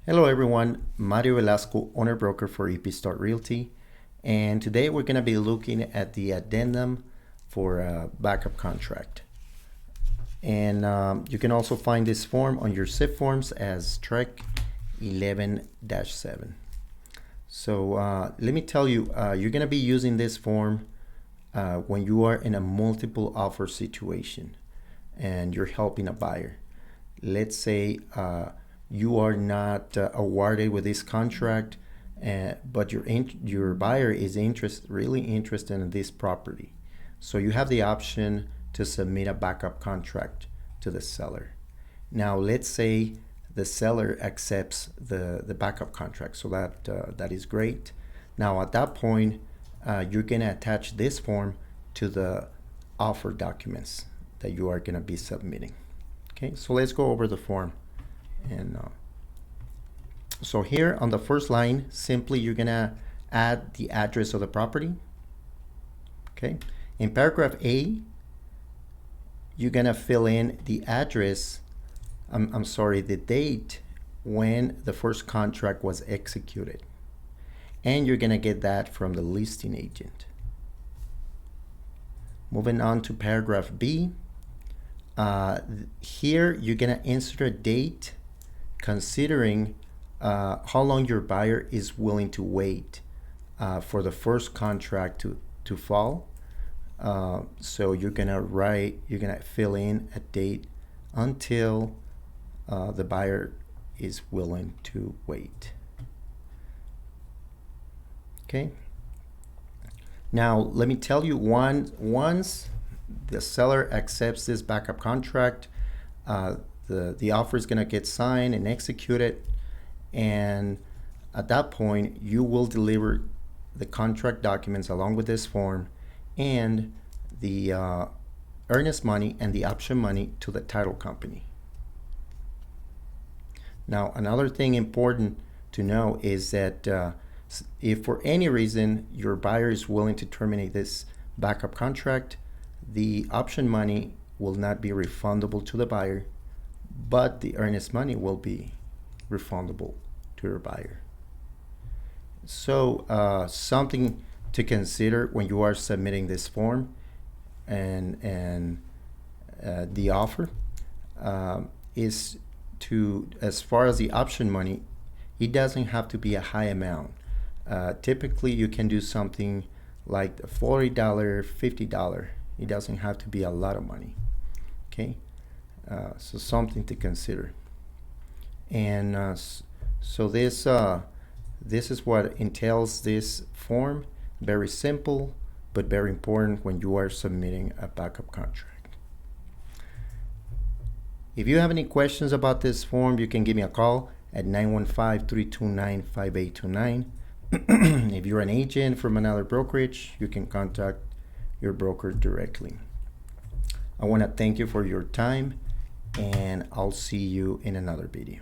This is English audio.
Hello everyone, Mario Velasco, owner broker for EP Start Realty, and today we're going to be looking at the addendum for a backup contract. And you can also find this form on your SIP forms as TREC 11-7. So let me tell you, you're going to be using this form when you are in a multiple offer situation and you're helping a buyer. Let's say you are not awarded with this contract, but your buyer is really interested in this property. So you have the option to submit a backup contract to the seller. Now let's say the seller accepts the backup contract, so that is great. Now at that point, you're gonna attach this form to the offer documents that you are gonna be submitting. Okay, so let's go over the form. And so here on the first line, simply you're gonna add the address of the property. Okay, in paragraph A, you're gonna fill in the address, the date when the first contract was executed. And you're gonna get that from the listing agent. Moving on to paragraph B, here you're gonna insert a date considering how long your buyer is willing to wait for the first contract to fall. So you're gonna fill in a date until the buyer is willing to wait. Okay. Now let me tell you, once the seller accepts this backup contract, the offer is gonna get signed and executed, and at that point you will deliver the contract documents along with this form and the earnest money and the option money to the title company. Now another thing important to know is that if for any reason your buyer is willing to terminate this backup contract, the option money will not be refundable to the buyer, but the earnest money will be refundable to your buyer. So something to consider when you are submitting this form and the offer is to, as far as the option money, it doesn't have to be a high amount. Typically you can do something like $40, $50. It doesn't have to be a lot of money. Okay, so something to consider. And so this is what entails this form. Very simple, but very important when you are submitting a backup contract. If you have any questions about this form, you can give me a call at 915-329-5829. If you're an agent from another brokerage, you can contact your broker directly. I want to thank you for your time, and I'll see you in another video.